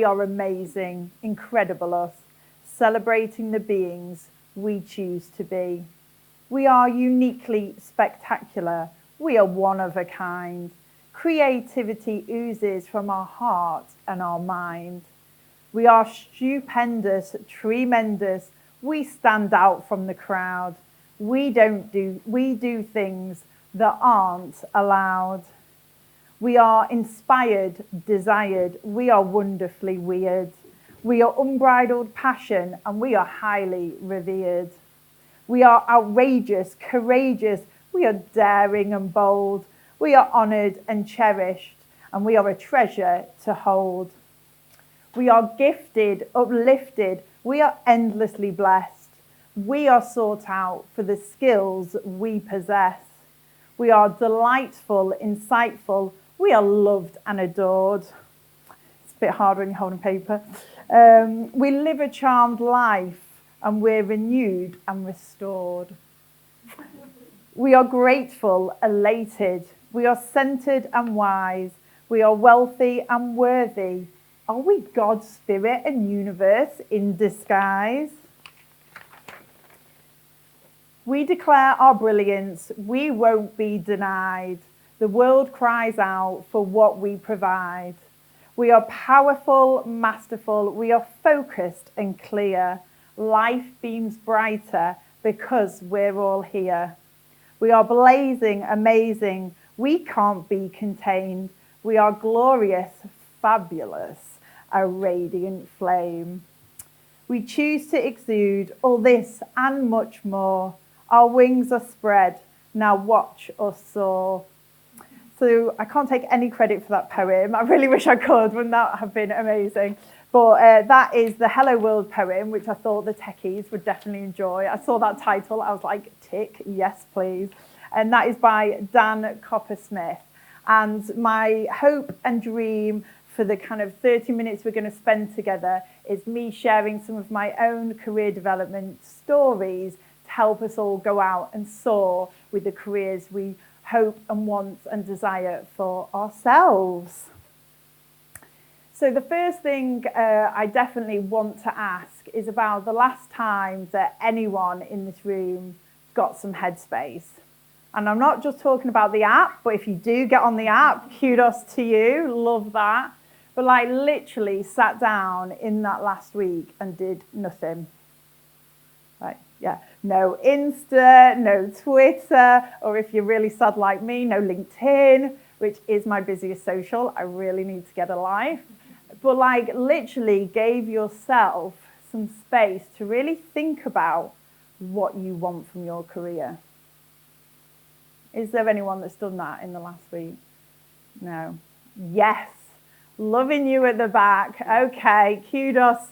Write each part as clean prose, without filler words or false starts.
are amazing, incredible us, celebrating the beings we choose to be. We are uniquely spectacular. We are one of a kind. Creativity oozes from our heart and our mind. We are stupendous, tremendous. We stand out from the crowd. We do things that aren't allowed. We are inspired, desired. We are wonderfully weird. We are unbridled passion, and we are highly revered. We are outrageous, courageous. We are daring and bold. We are honoured and cherished, and we are a treasure to hold. We are gifted, uplifted. We are endlessly blessed. We are sought out for the skills we possess. We are delightful, insightful. We are loved and adored. It's a bit hard when you're holding paper. We live a charmed life, and we're renewed and restored. We are grateful, elated. We are centered and wise. We are wealthy and worthy. Are we God's spirit and universe in disguise? We declare our brilliance. We won't be denied. The world cries out for what we provide. We are powerful, masterful. We are focused and clear. Life beams brighter because we're all here. We are blazing, amazing. We can't be contained. We are glorious, fabulous, a radiant flame. We choose to exude all this and much more. Our wings are spread. Now watch us soar. So I can't take any credit for that poem. I really wish I could. Wouldn't that have been amazing? But that is the Hello World poem, which I thought the techies would definitely enjoy. I saw that title. I was like, tick, yes, please. And that is by Dan Coppersmith. And my hope and dream for the kind of 30 minutes we're going to spend together is me sharing some of my own career development stories to help us all go out and soar with the careers we hope and want and desire for ourselves. So the first thing I definitely want to ask is about the last time that anyone in this room got some headspace. And I'm not just talking about the app, but if you do get on the app, kudos to you, love that. But like literally sat down in that last week and did nothing. Right, yeah, no Insta, no Twitter, or if you're really sad like me, no LinkedIn, which is my busiest social. I really need to get a life. But like literally gave yourself some space to really think about what you want from your career. Is there anyone that's done that in the last week? No. Yes. Loving you at the back. Okay, kudos,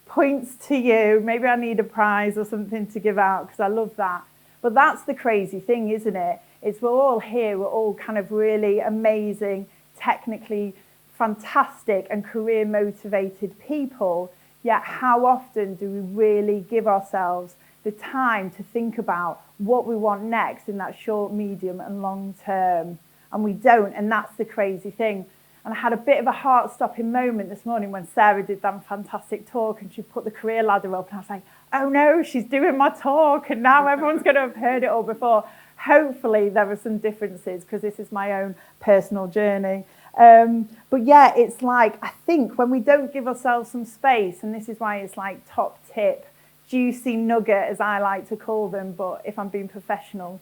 points to you. Maybe I need a prize or something to give out because I love that. But that's the crazy thing, isn't it? It's we're all here, we're all kind of really amazing, technically fantastic and career motivated people, yet how often do we really give ourselves the time to think about what we want next in that short, medium and long term? And we don't, and that's the crazy thing. And I had a bit of a heart-stopping moment this morning when Sarah did that fantastic talk and she put the career ladder up and I was like, oh no, she's doing my talk and now everyone's going to have heard it all before. Hopefully there are some differences because this is my own personal journey. But yeah, it's like, I think when we don't give ourselves some space, and this is why it's like top tip, juicy nugget as I like to call them, but if I'm being professional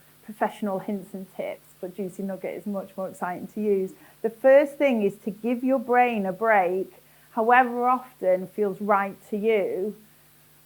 hints and tips, but juicy nugget is much more exciting to use. The first thing is to give your brain a break, however often feels right to you,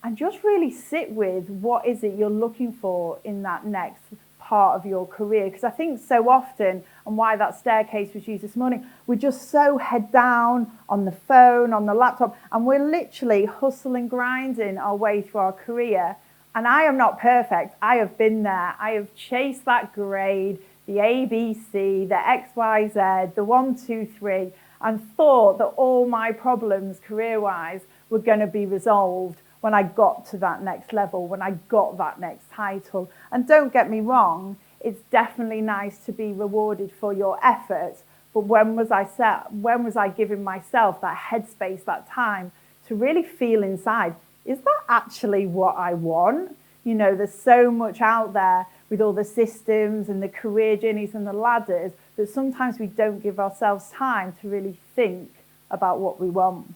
and just really sit with what is it you're looking for in that next part of your career. Because I think so often, and why that staircase was used this morning, we're just so head down on the phone, on the laptop, and we're literally hustling, grinding our way through our career. And I am not perfect. I have been there. I have chased that grade, the ABC, the XYZ, the 1, 2, 3, and thought that all my problems career-wise were going to be resolved when I got to that next level, when I got that next title. And don't get me wrong, it's definitely nice to be rewarded for your efforts, But when was I giving myself that headspace, that time to really feel inside, is that actually what I want? You know, there's so much out there with all the systems and the career journeys and the ladders that sometimes we don't give ourselves time to really think about what we want.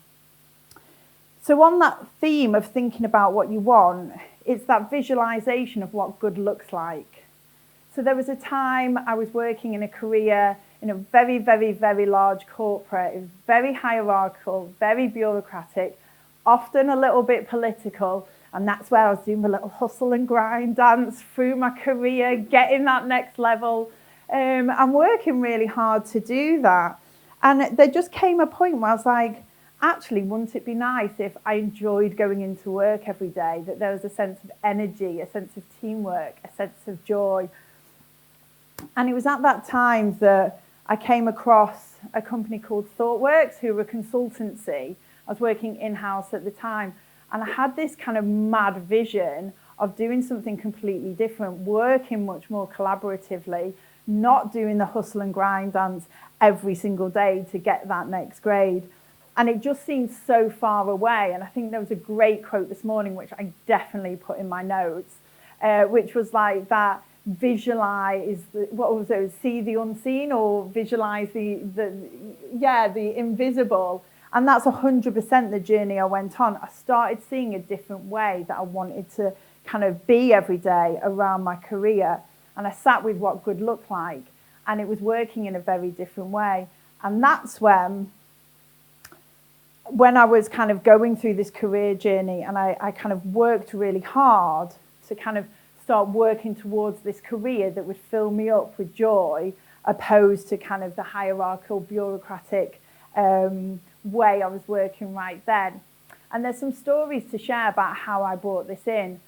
So on that theme of thinking about what you want, it's that visualization of what good looks like. So there was a time I was working in a career in a very, very, very large corporate. It was very hierarchical, very bureaucratic, often a little bit political. And that's where I was doing my little hustle and grind dance through my career, getting that next level. I'm working really hard to do that. And there just came a point where I was like, actually, wouldn't it be nice if I enjoyed going into work every day, that there was a sense of energy, a sense of teamwork, a sense of joy. And it was at that time that I came across a company called ThoughtWorks, who were a consultancy. I was working in-house at the time. And I had this kind of mad vision of doing something completely different, working much more collaboratively, not doing the hustle and grind dance every single day to get that next grade. And it just seemed so far away. And I think there was a great quote this morning, which I definitely put in my notes, which was like that, visualize, what was it, see the unseen, or visualize the invisible. And that's 100% the journey I went on. I started seeing a different way that I wanted to kind of be every day around my career. And I sat with what good looked like, and it was working in a very different way. And that's when I was kind of going through this career journey, and I kind of worked really hard to kind of start working towards this career that would fill me up with joy, opposed to kind of the hierarchical, bureaucratic way I was working right then. And there's some stories to share about how I brought this in.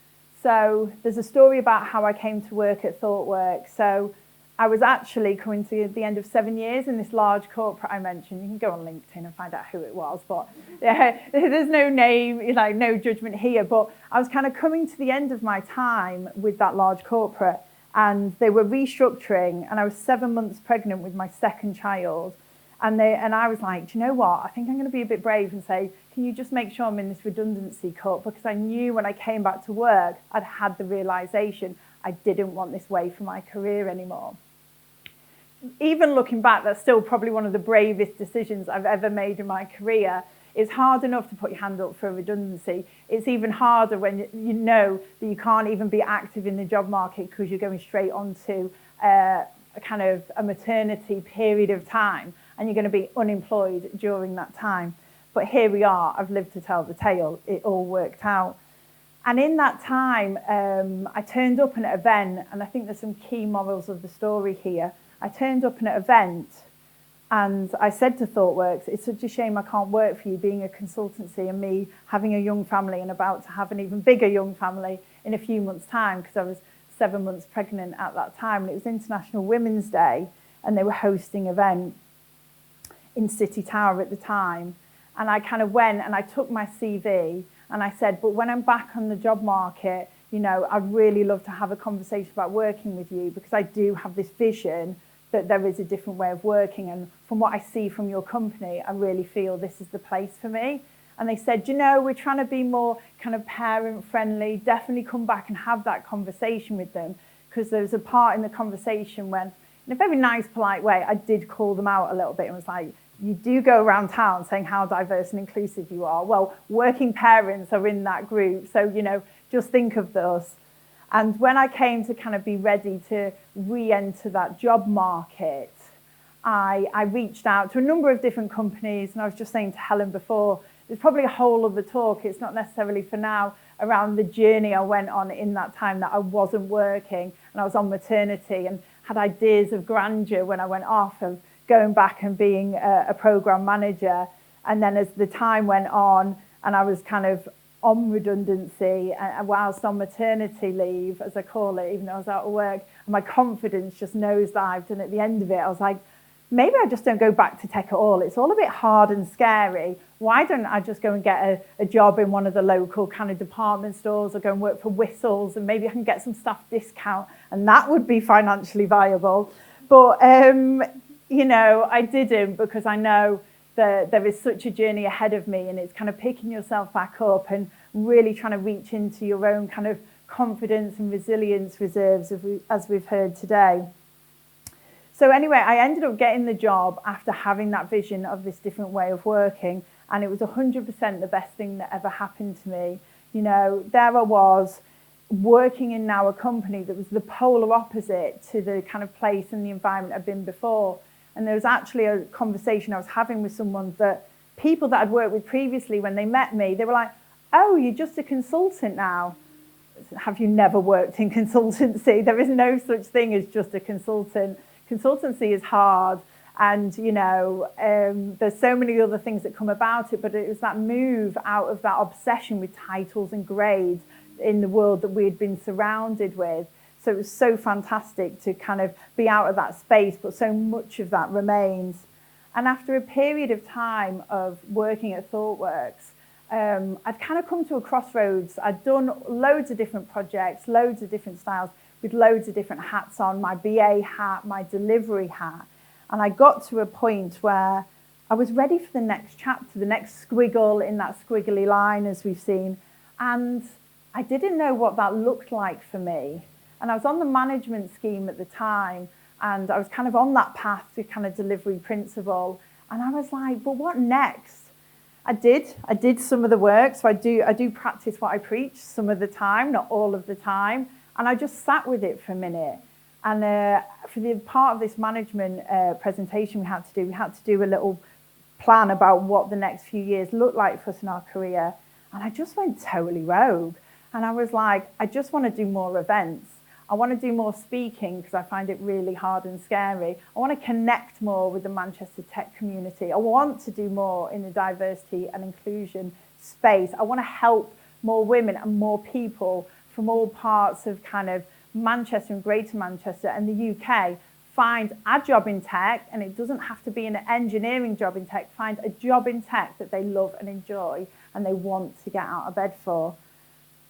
So there's a story about how I came to work at ThoughtWorks. So I was actually coming to the end of 7 years in this large corporate I mentioned. You can go on LinkedIn and find out who it was, but there's no name, like no judgment here. But I was kind of coming to the end of my time with that large corporate, and they were restructuring, and I was 7 months pregnant with my second child. And I was like, do you know what? I think I'm going to be a bit brave and say, can you just make sure I'm in this redundancy cut? Because I knew when I came back to work, I'd had the realization I didn't want this way for my career anymore. Even looking back, that's still probably one of the bravest decisions I've ever made in my career. It's hard enough to put your hand up for a redundancy. It's even harder when you know that you can't even be active in the job market because you're going straight onto a kind of a maternity period of time, and you're going to be unemployed during that time. But here we are, I've lived to tell the tale, it all worked out. And in that time, I turned up at an event, and I think there's some key morals of the story here. I turned up at an event, and I said to ThoughtWorks, it's such a shame I can't work for you, being a consultancy and me having a young family and about to have an even bigger young family in a few months' time, because I was 7 months pregnant at that time, and it was International Women's Day, and they were hosting an event in City Tower at the time. And I kind of went and I took my CV and I said, but when I'm back on the job market, you know, I'd really love to have a conversation about working with you, because I do have this vision that there is a different way of working. And from what I see from your company, I really feel this is the place for me. And they said, you know, we're trying to be more kind of parent friendly, definitely come back and have that conversation with them. Because there was a part in the conversation when, in a very nice, polite way, I did call them out a little bit and was like, you do go around town saying how diverse and inclusive you are. Well, working parents are in that group. So, you know, just think of those. And when I came to kind of be ready to re-enter that job market, I reached out to a number of different companies. And I was just saying to Helen before, there's probably a whole other talk, it's not necessarily for now, around the journey I went on in that time that I wasn't working and I was on maternity and had ideas of grandeur when I went off of going back and being a program manager. And then as the time went on and I was kind of on redundancy and whilst on maternity leave, as I call it, even though I was out of work, and my confidence just nosedived. And at the end of it, I was like, maybe I just don't go back to tech at all. It's all a bit hard and scary. Why don't I just go and get a job in one of the local kind of department stores, or go and work for Whistles, and maybe I can get some staff discount, and that would be financially viable. But I didn't, because I know that there is such a journey ahead of me, and it's kind of picking yourself back up and really trying to reach into your own kind of confidence and resilience reserves, as we've heard today. So anyway, I ended up getting the job after having that vision of this different way of working, and it was 100% the best thing that ever happened to me. There I was working in now a company that was the polar opposite to the kind of place and the environment I'd been before. And there was actually a conversation I was having with someone that people that I'd worked with previously, when they met me, they were like, oh, you're just a consultant now. Have you never worked in consultancy? There is no such thing as just a consultant. Consultancy is hard, and there's so many other things that come about it, but it was that move out of that obsession with titles and grades in the world that we had been surrounded with. So it was so fantastic to kind of be out of that space, but so much of that remains. And after a period of time of working at ThoughtWorks, I'd kind of come to a crossroads. I'd done loads of different projects, loads of different styles, with loads of different hats on, my BA hat, my delivery hat. And I got to a point where I was ready for the next chapter, the next squiggle in that squiggly line, as we've seen. And I didn't know what that looked like for me. And I was on the management scheme at the time, and I was kind of on that path to kind of delivery principle. And I was like, but what next? I did some of the work. So I do practice what I preach some of the time, not all of the time. And I just sat with it for a minute. And for the part of this management presentation we had to do a little plan about what the next few years looked like for us in our career. And I just went totally rogue. And I was like, I just want to do more events. I want to do more speaking, because I find it really hard and scary. I want to connect more with the Manchester tech community. I want to do more in the diversity and inclusion space. I want to help more women and more people from all parts of kind of Manchester and Greater Manchester and the UK find a job in tech, and it doesn't have to be an engineering job in tech, find a job in tech that they love and enjoy and they want to get out of bed for.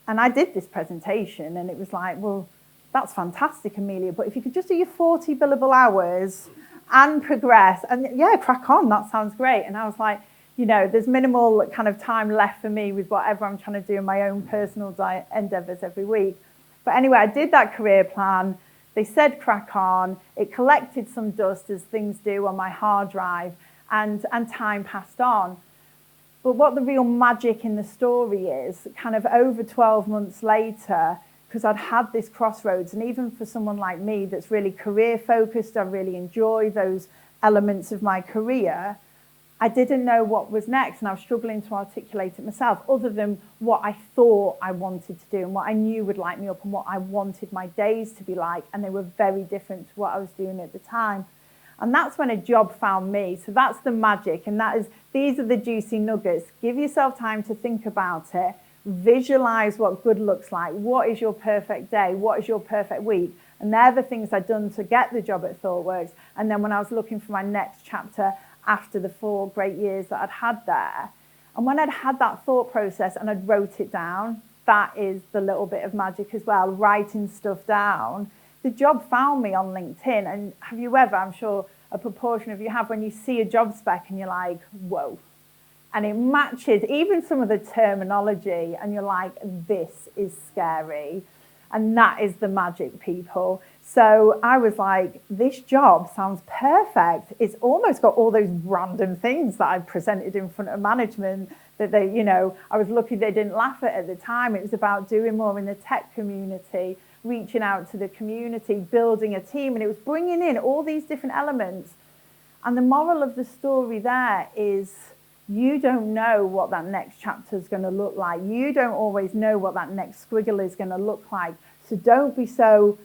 And I did this presentation, and it was like, well, that's fantastic, Amelia, but if you could just do your 40 billable hours and progress, and yeah, crack on, that sounds great. And I was like, there's minimal kind of time left for me with whatever I'm trying to do in my own personal endeavours every week. But anyway, I did that career plan. They said crack on. It collected some dust, as things do, on my hard drive, and time passed on. But what the real magic in the story is, kind of over 12 months later, because I'd had this crossroads, and even for someone like me that's really career focused, I really enjoy those elements of my career, I didn't know what was next, and I was struggling to articulate it myself, other than what I thought I wanted to do and what I knew would light me up and what I wanted my days to be like, and they were very different to what I was doing at the time. And that's when a job found me. So that's the magic, and these are the juicy nuggets. Give yourself time to think about it. Visualize what good looks like. What is your perfect day? What is your perfect week? And they're the things I'd done to get the job at ThoughtWorks. And then when I was looking for my next chapter after the 4 great years that I'd had there, and when I'd had that thought process and I'd wrote it down, that is the little bit of magic as well, writing stuff down. The job found me on LinkedIn. And have you ever, I'm sure a proportion of you have, when you see a job spec and you're like, whoa, and it matches even some of the terminology, and you're like, this is scary. And that is the magic, people. So I was like, this job sounds perfect. It's almost got all those random things that I presented in front of management that they, I was lucky they didn't laugh at the time. It was about doing more in the tech community, reaching out to the community, building a team, and it was bringing in all these different elements. And the moral of the story there is, you don't know what that next chapter is going to look like. You don't always know what that next squiggle is going to look like. So don't be so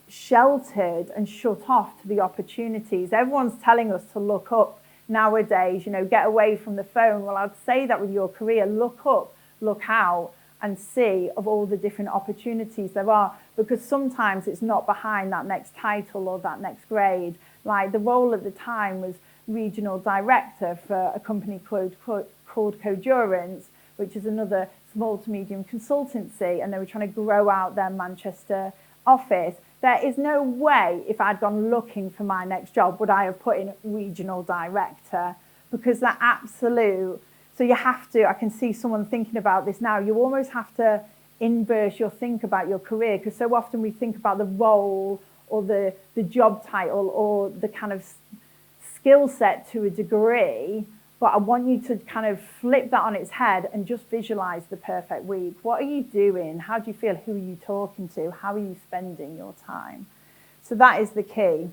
sheltered and shut off to the opportunities. Everyone's telling us to look up nowadays, get away from the phone. Well, I'd say that with your career, look up, look out, and see of all the different opportunities there are, because sometimes it's not behind that next title or that next grade. Like the role at the time was regional director for a company called Codurance, which is another small to medium consultancy, and they were trying to grow out their Manchester office, there is no way if I'd gone looking for my next job would I have put in regional director, because that absolute, so you have to, I can see someone thinking about this now, you almost have to inverse your think about your career, because so often we think about the role or the job title or the kind of skill set to a degree, but I want you to kind of flip that on its head and just visualize the perfect week. What are you doing? How do you feel? Who are you talking to? How are you spending your time? So that is the key.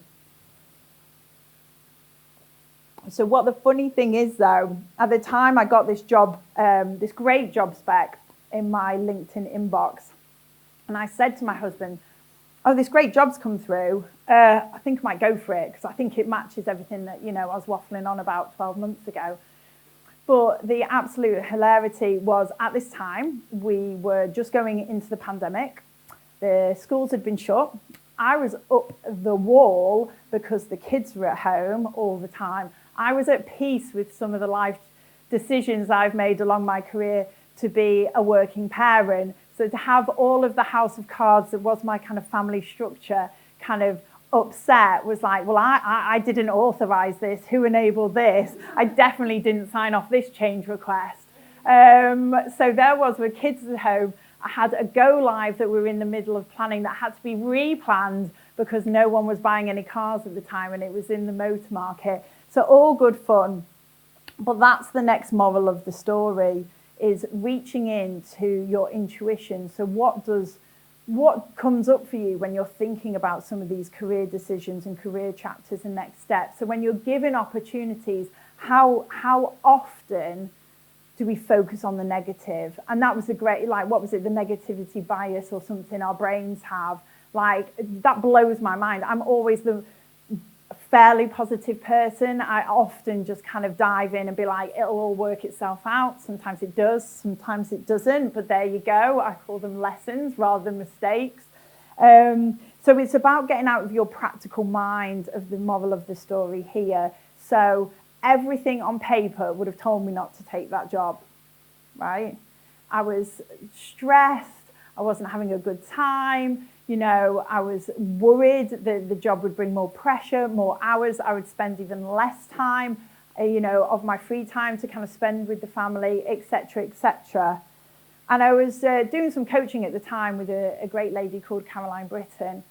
So what the funny thing is though, at the time I got this job, this great job spec in my LinkedIn inbox, and I said to my husband, oh, this great job's come through. I think I might go for it because I think it matches everything that, you know, I was waffling on about 12 months ago. But the absolute hilarity was at this time, we were just going into the pandemic. The schools had been shut. I was up the wall because the kids were at home all the time. I was at peace with some of the life decisions I've made along my career to be a working parent. So to have all of the house of cards that was my kind of family structure kind of upset was like, well, I didn't authorize this. Who enabled this? I definitely didn't sign off this change request. So there was with kids at home. I had a go live that we were in the middle of planning that had to be replanned because no one was buying any cars at the time and it was in the motor market. So all good fun. But that's the next moral of the story, is reaching into your intuition. So what comes up for you when you're thinking about some of these career decisions and career chapters and next steps? So when you're given opportunities, how often do we focus on the negative? And that was a great, like, what was it, the negativity bias or something our brains have? Like, that blows my mind. I'm always the fairly positive person. I often just kind of dive in and be like, it'll all work itself out. Sometimes it does, sometimes it doesn't, but there you go. I call them lessons rather than mistakes. So it's about getting out of your practical mind of the moral of the story here. So everything on paper would have told me not to take that job, right? I was stressed. I wasn't having a good time. You know, I was worried that the job would bring more pressure, more hours. I would spend even less time, you know, of my free time to kind of spend with the family, etc., etc. And I was doing some coaching at the time with a great lady called Caroline Britton.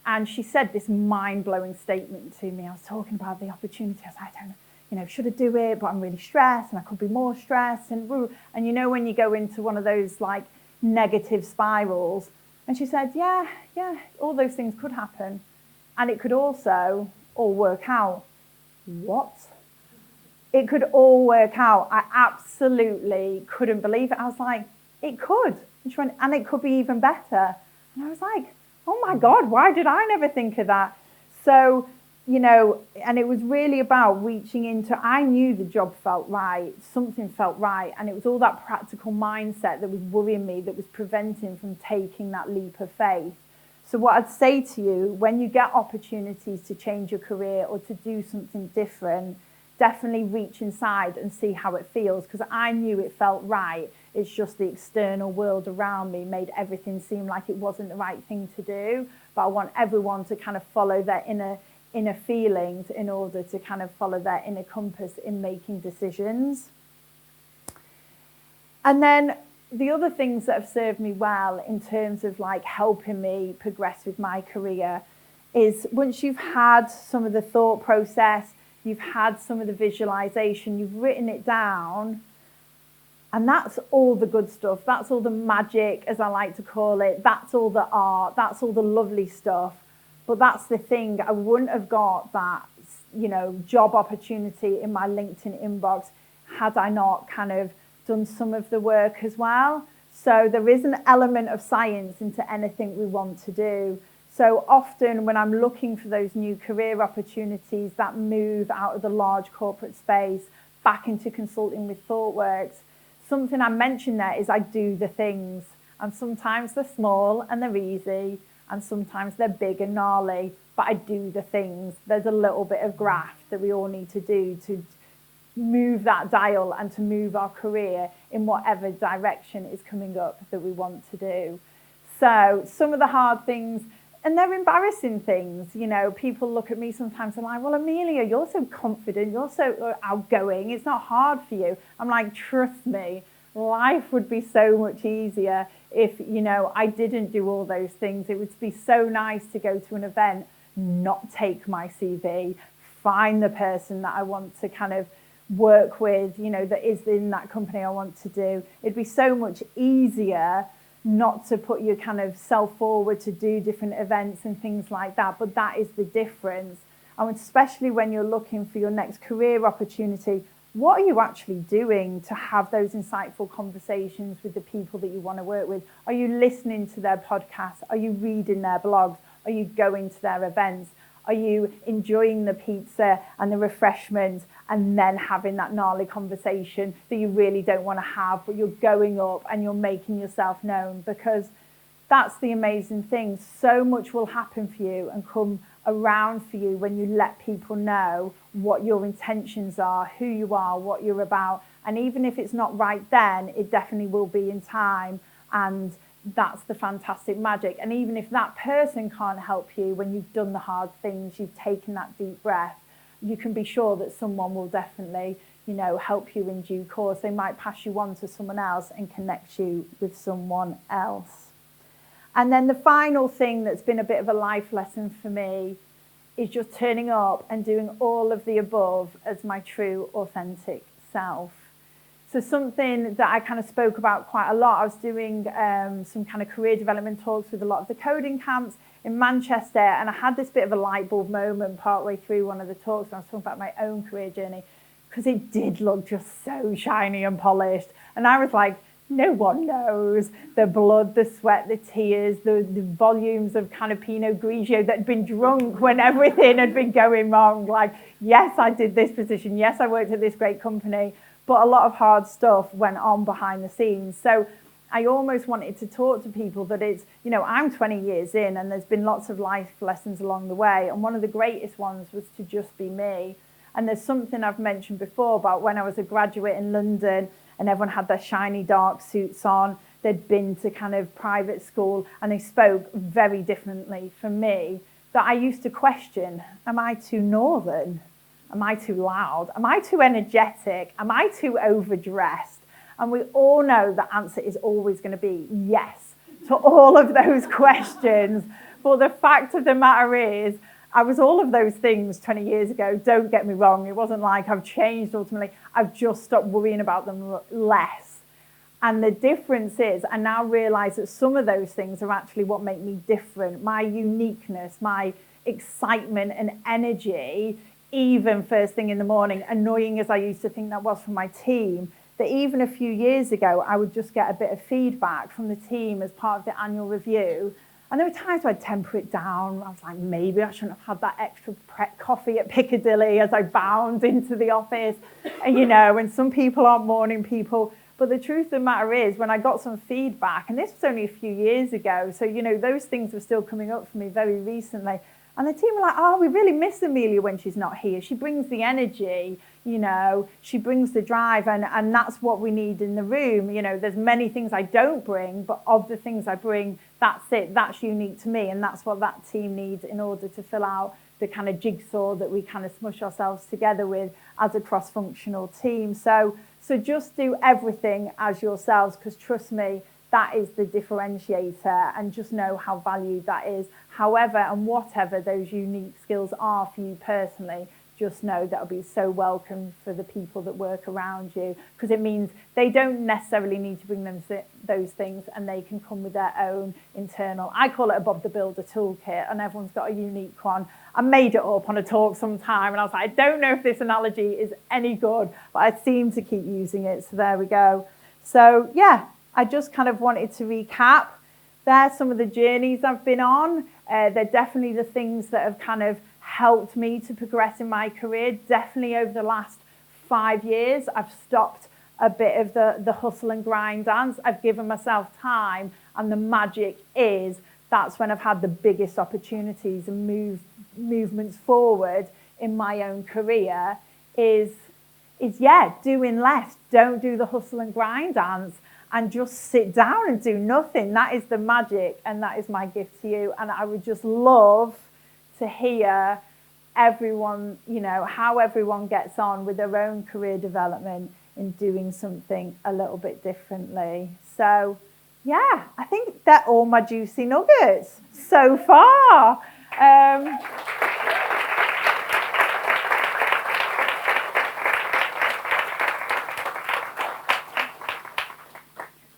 And she said this mind-blowing statement to me. I was talking about the opportunity. I was like, I don't know, you know, should I do it? But I'm really stressed and I could be more stressed. And you know, when you go into one of those like negative spirals. And she said, yeah, all those things could happen. And it could also all work out. What? It could all work out. I absolutely couldn't believe it. I was like, it could. And she went, and it could be even better. And I was like, oh my God, why did I never think of that? So, you know, and it was really about reaching into, I knew the job felt right, something felt right, and it was all that practical mindset that was worrying me, that was preventing from taking that leap of faith. So what I'd say to you, when you get opportunities to change your career or to do something different, definitely reach inside and see how it feels, because I knew it felt right. It's just the external world around me made everything seem like it wasn't the right thing to do. But I want everyone to kind of follow their inner feelings in order to kind of follow their inner compass in making decisions. And then the other things that have served me well in terms of like helping me progress with my career is once you've had some of the thought process, you've had some of the visualization, you've written it down, and that's all the good stuff. That's all the magic, as I like to call it. That's all the art. That's all the lovely stuff. But that's the thing, I wouldn't have got that, you know, job opportunity in my LinkedIn inbox had I not kind of done some of the work as well. So there is an element of science into anything we want to do. So often when I'm looking for those new career opportunities that move out of the large corporate space back into consulting with ThoughtWorks, something I mentioned there is I do the things. And sometimes they're small and they're easy, and sometimes they're big and gnarly, but I do the things. There's a little bit of graft that we all need to do to move that dial and to move our career in whatever direction is coming up that we want to do. So some of the hard things And they're embarrassing things. You know, people look at me sometimes and like, well, Amelia, you're so confident, you're so outgoing, it's not hard for you. I'm like, trust me, life would be so much easier if, you know, I didn't do all those things. It would be so nice to go to an event, not take my CV, find the person that I want to kind of work with, you know, that is in that company I want to do. It'd be so much easier not to put your kind of self forward to do different events and things like that. But that is the difference. And especially when you're looking for your next career opportunity, what are you actually doing to have those insightful conversations with the people that you want to work with? Are you listening to their podcasts? Are you reading their blogs? Are you going to their events? Are you enjoying the pizza and the refreshments and then having that gnarly conversation that you really don't want to have, but you're going up and you're making yourself known? Because that's the amazing thing. So much will happen for you and come around for you when you let people know what your intentions are, who you are, what you're about. And even if it's not right then, it definitely will be in time. And that's the fantastic magic. And even if that person can't help you when you've done the hard things, you've taken that deep breath, you can be sure that someone will definitely, you know, help you in due course. They might pass you on to someone else and connect you with someone else. And then the final thing that's been a bit of a life lesson for me is just turning up and doing all of the above as my true, authentic self. So something that I kind of spoke about quite a lot, I was doing some kind of career development talks with a lot of the coding camps in Manchester, and I had this bit of a light bulb moment partway through one of the talks, and I was talking about my own career journey, because it did look just so shiny and polished. And I was like, no one knows the blood, the sweat, the tears, the volumes of kind of Pinot Grigio that had been drunk when everything had been going wrong. Like, yes, I did this position. Yes, I worked at this great company. But a lot of hard stuff went on behind the scenes. So I almost wanted to talk to people that it's, you know, I'm 20 years in and there's been lots of life lessons along the way. And one of the greatest ones was to just be me. And there's something I've mentioned before about when I was a graduate in London and everyone had their shiny dark suits on. They'd been to kind of private school and they spoke very differently from me, that I used to question, am I too northern? Am I too loud? Am I too energetic? Am I too overdressed? And we all know the answer is always going to be yes to all of those questions. But the fact of the matter is, I was all of those things 20 years ago. Don't get me wrong. It wasn't like I've changed ultimately. I've just stopped worrying about them less. And the difference is, I now realize that some of those things are actually what make me different. My uniqueness, my excitement and energy, even first thing in the morning, annoying as I used to think that was for my team, that even a few years ago, I would just get a bit of feedback from the team as part of the annual review. And there were times where I'd temper it down. I was like, maybe I shouldn't have had that extra coffee at Piccadilly as I bound into the office. And, you know, and some people aren't morning people. But the truth of the matter is, when I got some feedback, and this was only a few years ago, so, you know, those things were still coming up for me very recently. And the team were like, oh, we really miss Amelia when she's not here. She brings the energy, you know, she brings the drive, and that's what we need in the room. You know, there's many things I don't bring, but of the things I bring, that's it. That's unique to me, and that's what that team needs in order to fill out the kind of jigsaw that we kind of smush ourselves together with as a cross-functional team. So just do everything as yourselves, because trust me, that is the differentiator, and just know how valued that is. However and whatever those unique skills are for you personally, just know that'll be so welcome for the people that work around you, because it means they don't necessarily need to bring them those things, and they can come with their own internal, I call it a Bob the Builder toolkit, and everyone's got a unique one. I made it up on a talk sometime, and I was like, I don't know if this analogy is any good, but I seem to keep using it, so there we go. So yeah, I just kind of wanted to recap. There's some of the journeys I've been on. They're definitely the things that have kind of helped me to progress in my career. Definitely over the last 5 years, I've stopped a bit of the hustle and grind dance. I've given myself time, and the magic is that's when I've had the biggest opportunities and movements forward in my own career is doing less. Don't do the hustle and grind dance. and just sit down and do nothing. That is the magic, and that is my gift to you. And I would just love to hear everyone, you know, how everyone gets on with their own career development in doing something a little bit differently. So yeah, I think they're all my juicy nuggets so far.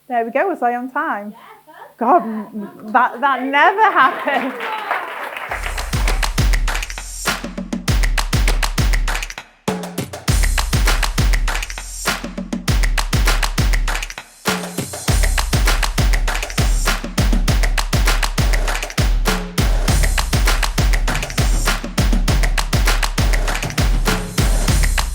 There we go. Was I on time? God, that never happened.